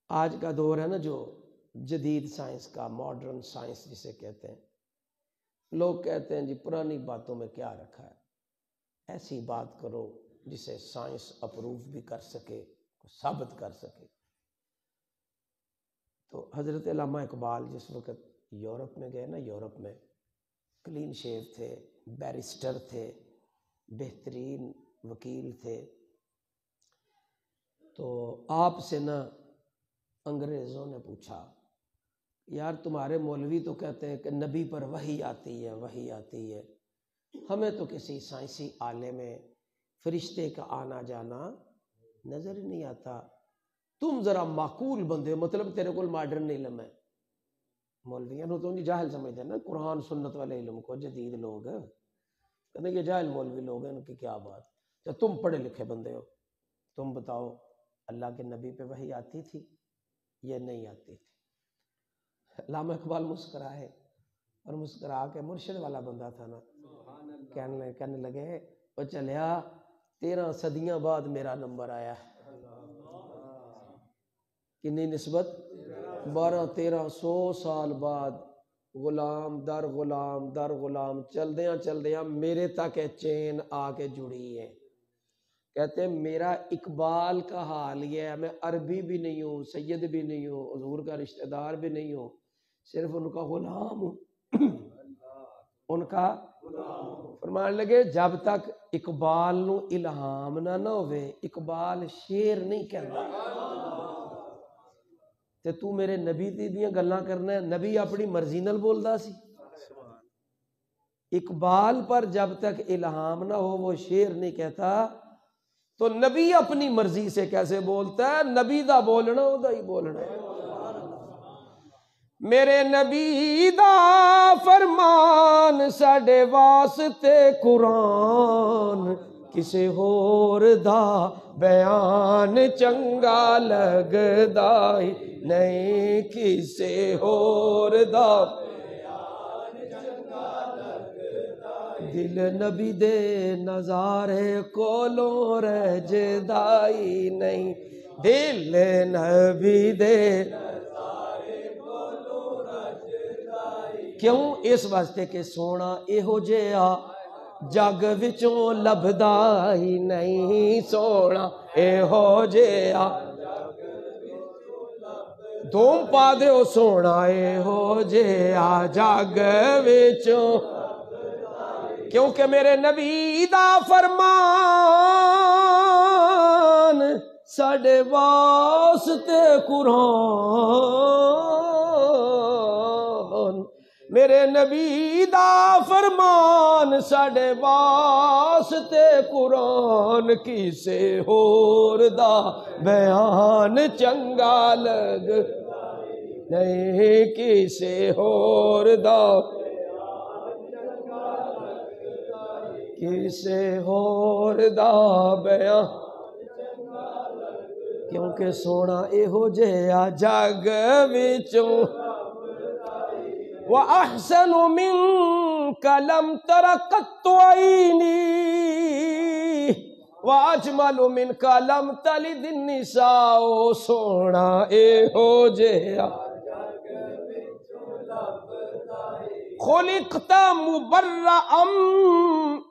آج کا دور ہے نا جو جدید سائنس کا، ماڈرن سائنس جسے کہتے ہیں، لوگ کہتے ہیں جی پرانی باتوں میں کیا رکھا ہے، ایسی بات کرو جسے سائنس اپروو بھی کر سکے، ثابت کر سکے۔ تو حضرت علامہ اقبال جس وقت یورپ میں گئے نا، یورپ میں کلین شیو تھے، بیرسٹر تھے، بہترین وکیل تھے، تو آپ سے نا انگریزوں نے پوچھا یار تمہارے مولوی تو کہتے ہیں کہ نبی پر وحی آتی ہے، وحی آتی ہے، ہمیں تو کسی سائنسی آلے میں فرشتے کا آنا جانا نظر نہیں آتا، تم ذرا معقول بندے ہو، مطلب تیرے کو ماڈرن علم ہے۔ مولویاں نو تو جاہل سمجھتے ہیں نا قرآن سنت والے علم کو، جدید لوگ کہتے ہیں کہ جاہل مولوی لوگ ہیں، ان کی کیا بات، تو تم پڑھے لکھے بندے ہو، تم بتاؤ اللہ کے نبی پہ وحی آتی تھی یا نہیں آتی تھی؟ علامہ اقبال مسکرائے، اور مسکرا کے، مرشد والا بندہ تھا نا، کہنے لگے وہ چلیا 13 صدیاں بعد میرا نمبر آیا ہے۔ کنی نسبت؟ 1200-1300 سال بعد، غلام در غلام در غلام چلدیاں چلدیاں میرے تک چین آ کے جڑی ہے۔ کہتے ہیں میرا اقبال کا حال یہ ہے، میں عربی بھی نہیں ہوں، سید بھی نہیں ہوں، حضور کا رشتہ دار بھی نہیں ہوں، صرف ان کا غلام ہوں، ان کا فرمان لگے جب تک اقبال نو الہام نہ ہوئے اقبال شیر نہیں کہندا۔ تے تو میرے نبی دیاں گلاں کرنا ہے، نبی اپنی مرضی نال بولدا سی، اقبال پر جب تک الہام نہ ہو وہ شیر نہیں کہتا، تو نبی اپنی مرضی سے کیسے بولتا ہے؟ نبی دا بولنا او دا ہی بولنا ہے۔ میرے نبی دا فرمان ساڈے واسطے قرآن، کسے ہور دا بیان چنگا لگدا ہی نہیں، کسے ہور دا دل نبی دے نظارے کولوں رجدا ہی نہیں، دل نبی دے کیوں؟ اس واسطے کہ سونا ایہو جہا جگ وچوں لبدا ہی نہیں، سونا ایہو جہا دوم پا دیو، سونا ایہو جہا جگ وچوں، کیونکہ میرے نبی دا فرمان ساڈے واسطے قرآن، میرے نبی دا فرمان ساڈے واسطے قرآن، کسے ہور دا بیان چنگا لگ نہیں، کسے ہور دا کسے ہور دا بیان، کیونکہ سونا ایہو جہا جگ وچوں، وَأَحْسَنُ مِنْكَ لَمْ تَرَ قَطُّ عَيْنِي وَأَجْمَلُ مِنْكَ لَمْ تَلِدِ النِّسَاءُ، سونا ایہو جہا خلقت مبرأ،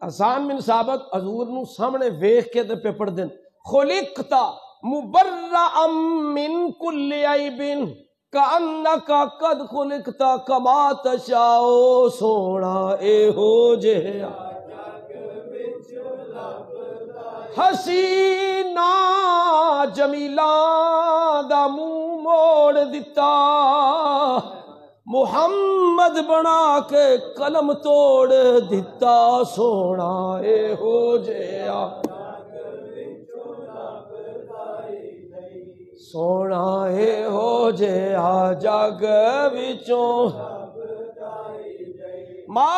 آسان من ثابت حضور نو سامنے ویکھ کے تے پڑھ دین، خلقت مبرأ من کل عیب کأنک قد خلقت کما تشاء، سونا ایہو جہا حسینہ جمیلاں دا منہ موڑ دتا، محمد بنا کے قلم توڑ دیتا، سونا ایہو جہا سونا ایہو جہا جگ وچوں، ما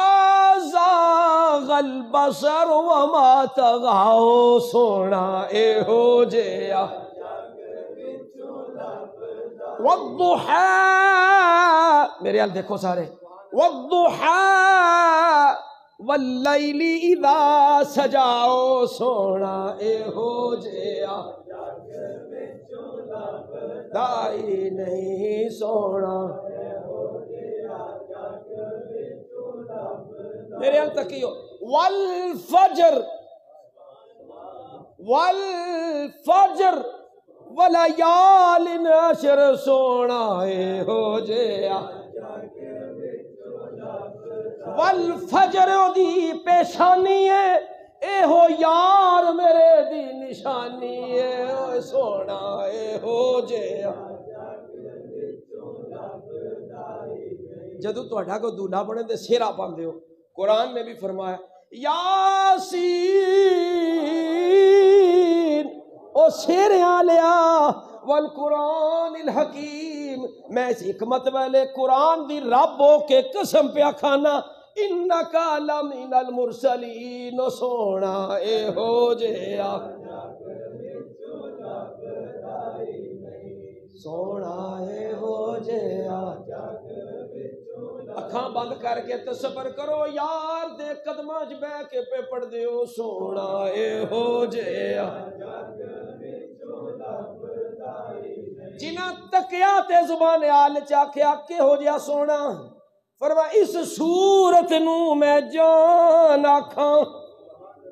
زاغ البصر وما طغى، سونا ایہو جہا والضحى، میرے حال دیکھو سارے، والضحى واللیل اذا سجا، سونا ایہو جہا دائی نہیں سونا میرے ال تک ہو والفجر والفجر ولیال عشر سونا اے ہو جیا والفجر دی پیشانی ہے اے ہو یار میرے دی نشانی ہے سونا اے ہو جیا جدو تو اٹھا کو دولہا بنے دے سیرہ پاندے ہو قرآن میں بھی فرمایا یاسین او سیریاں لیا والقرآن الحکیم میں اس حکمت والے قرآن دی رب ہو کے قسم پہ کھانا انکا لمن المرسلین سونا اے ہو جیا سونا اے ہو جیا اکھاں بند کر کے تصور کرو یار دے قدمہ بہ کے پہ پڑھ دیو سونا اے ہو جیا جنہ تکیا تے زبان آل چاکیا کہ ہو جیا سونا فرما اس صورت نو میں جان آکھاں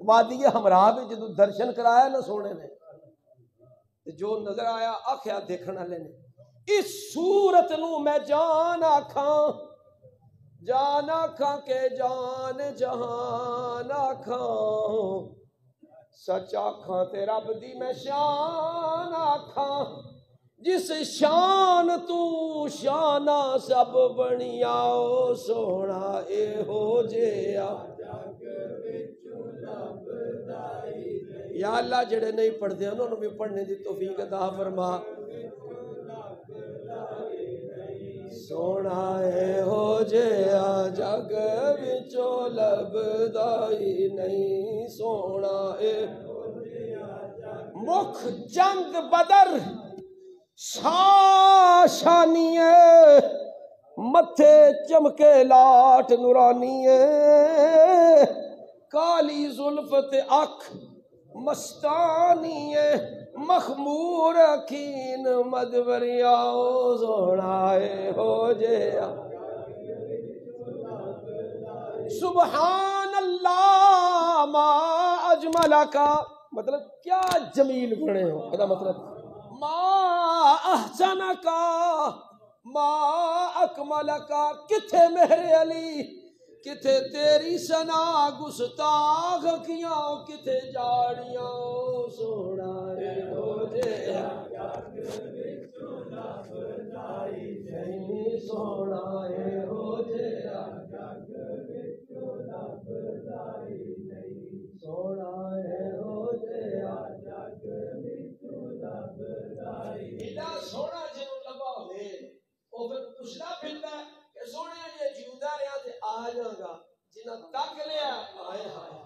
وادی ہمراہ بھی جدو درشن کرایا نہ سونے نے جو نظر آیا آکھیا دیکھنا لینے اس صورت نو میں جان آکھاں جان آکھاں کے جان جہان آکھاں سچ آکھاں تے رب دی میں شان آکھاں جس شان تو شانہ سب بنیا او سونا اے ہو جیا یا اللہ جڑے نہیں پڑھ دے انہوں نے بھی پڑھنے دی توفیق عطا فرما سونا اے ہو جیا جگ وچوں لبدائی نہیں سونا اے مکھ جنگ بدر شاشانی ہے متھے چمکے لاٹ نورانی ہے کالی زلفت اکھ مستانی ہے مخمور اکین مدبریا سونا اے ہو جیا سبحان اللہ ما اجمل کا مطلب کیا جمیل بنے ہو کیا مطلب ما احسن کا ما اکمل کا کتھے میرے علی کتھے تیری سنا گستاخ کیاں کتھے جاڑیاں سونا اے ہو جیا سونا اے ہو جیا سونا اے ہو جیا سونا جنوں لبا ہوئے وہ پھر پوچھنا پھرتا ہے کہ سونے یہ جیودا رہا تے آ جاگا جنہ تک لیا آئے ہائے